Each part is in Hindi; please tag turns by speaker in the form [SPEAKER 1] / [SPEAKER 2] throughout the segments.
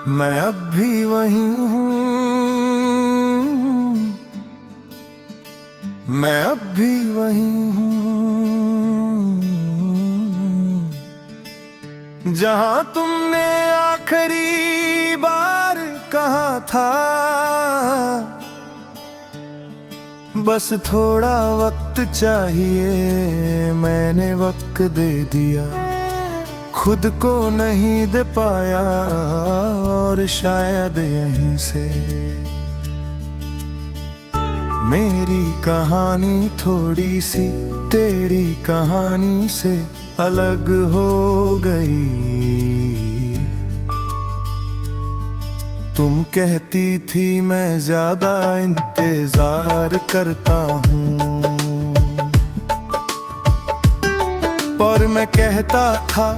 [SPEAKER 1] मैं अब भी वही हूँ, मैं अब भी वही हूँ जहाँ तुमने आखिरी बार कहा था। बस थोड़ा वक्त चाहिए, मैंने वक्त दे दिया, खुद को नहीं दे पाया और शायद यहीं से मेरी कहानी थोड़ी सी तेरी कहानी से अलग हो गई। तुम कहती थी मैं ज्यादा इंतजार करता हूँ, पर मैं कहता था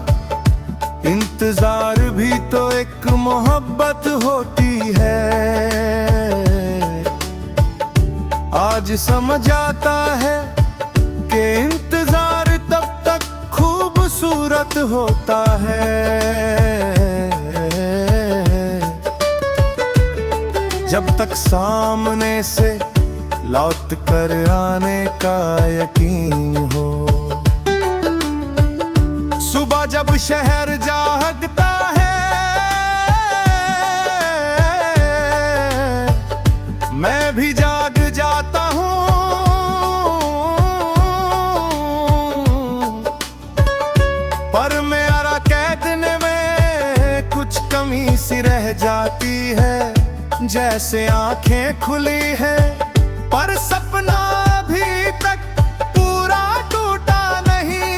[SPEAKER 1] इंतजार भी तो एक मोहब्बत होती है। आज समझ आता है कि इंतजार तब तक खूबसूरत होता है जब तक सामने से लौट कर आने का यकीन हो। सुबह जब शहर जागता है, मैं भी जाग जाता हूँ, पर मेरा कहने में कुछ कमी सी रह जाती है। जैसे आंखें खुली है पर सपना अभी तक पूरा टूटा नहीं।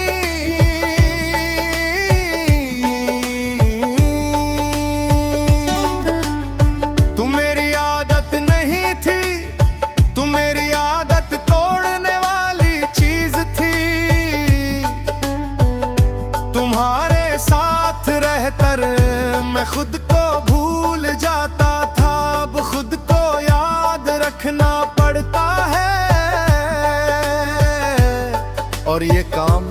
[SPEAKER 1] तू मेरी आदत नहीं थी, तू मेरी आदत तोड़ने वाली चीज थी। तुम्हारे साथ रहकर मैं खुद को भूल जाता था, अब खुद को याद रखना पड़ता है। और ये काम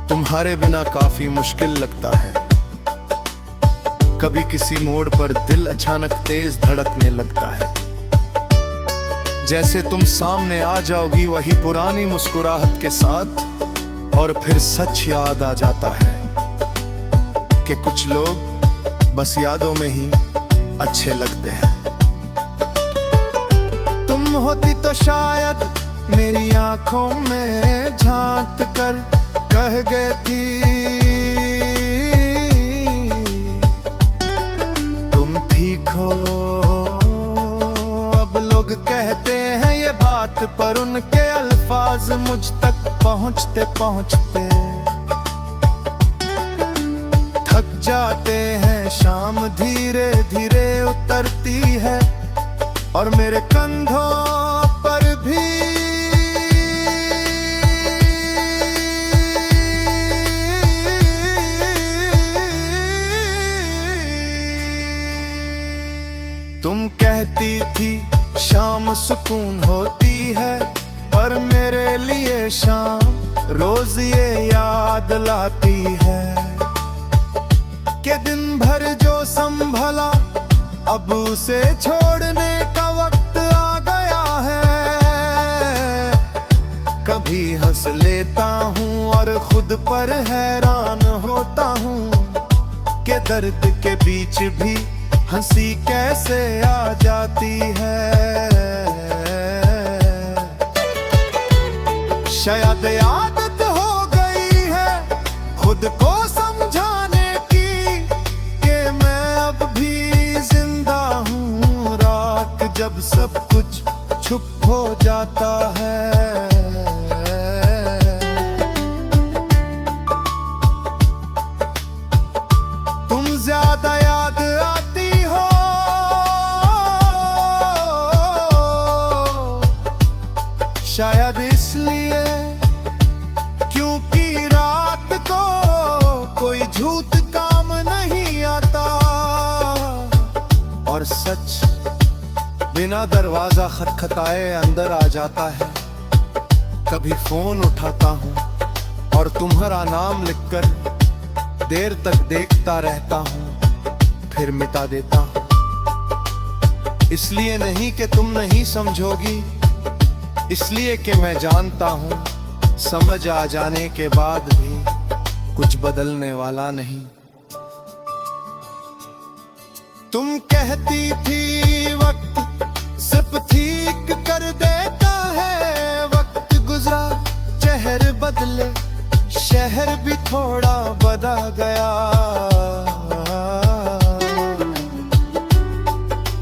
[SPEAKER 1] तुम्हारे बिना काफी मुश्किल लगता है। कभी किसी मोड़ पर दिल अचानक तेज धड़कने लगता है, जैसे तुम सामने आ जाओगी वही पुरानी मुस्कुराहट के साथ। और फिर सच याद आ जाता है कि कुछ लोग बस यादों में ही अच्छे लगते हैं। तुम होती तो शायद मेरी आंखों में झांक कर कह गई थी, तुम ठीक हो। अब लोग कहते हैं ये बात, पर उनके अल्फाज मुझ तक पहुंचते पहुंचते थक जाते हैं। शाम धीरे धीरे उतरती है और मेरे कंधों पर भी तुम कहती थी शाम सुकून होती है, पर मेरे लिए शाम रोज ये याद लाती है कि दिन भर जो संभला अब उसे छोड़ने का वक्त आ गया है। कभी हंस लेता हूँ और खुद पर हैरान होता हूँ कि दर्द के बीच भी हंसी कैसे आ जाती है। शायद आदत हो गई है खुद को समझाने की कि मैं अब भी जिंदा हूँ। रात जब सब कुछ चुप हो जाता है, तुम ज्यादा याद आती हो। शायद इसलिए क्योंकि रात को कोई झूठ काम नहीं आता और सच बिना दरवाजा खटखटाए अंदर आ जाता है। कभी फोन उठाता हूँ और तुम्हारा नाम लिखकर देर तक देखता रहता हूँ, फिर मिटा देता हूँ। इसलिए नहीं कि तुम नहीं समझोगी, इसलिए कि मैं जानता हूँ समझ आ जाने के बाद भी कुछ बदलने वाला नहीं। तुम कहती थी वक्त सिर्फ ठीक कर देता है, वक्त गुजरा चेहर बदले शहर भी थोड़ा बदल गया,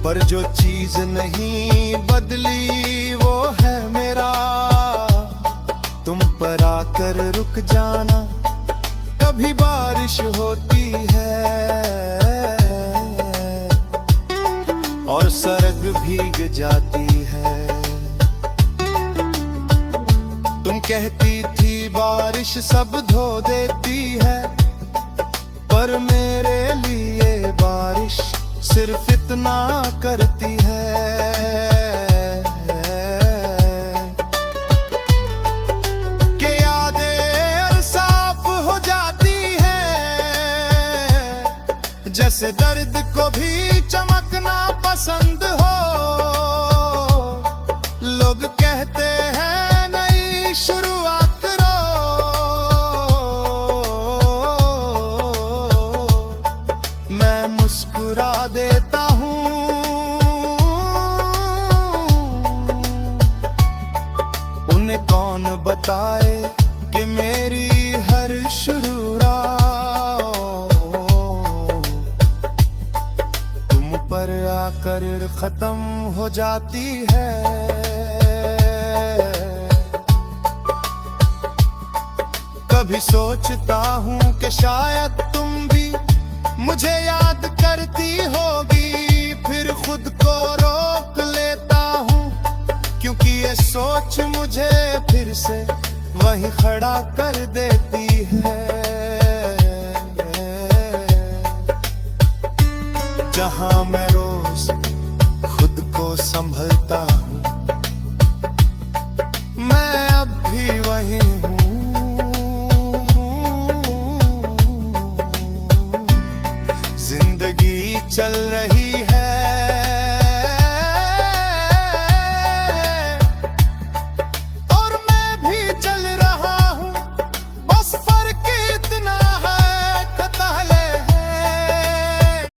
[SPEAKER 1] पर जो चीज नहीं बदली वो है मेरा तुम पर आकर रुक जाना। कभी बारिश होती है और सड़क भीग जाती है। तुम कहती थी बारिश सब धो देती है, पर मेरे लिए बारिश सिर्फ इतना करती है कि यादें साफ हो जाती है, जैसे दर्द को भी चमकना पसंद हो। लोग कहते हैं नई शुरुआत करो, मैं मुस्कुरा देता हूँ। उन्हें कौन बताए कि मेरी हर शुरुआत तुम पर आकर खत्म हो जाती है। कभी सोचता हूँ कि शायद तुम भी मुझे याद करती होगी, फिर खुद को रोक लेता हूँ, क्योंकि ये सोच मुझे फिर से वहीं खड़ा कर देती है जहाँ मैं रोज खुद को संभलता हूँ। मैं अब भी वहीं हूँ, जिंदगी चल रही है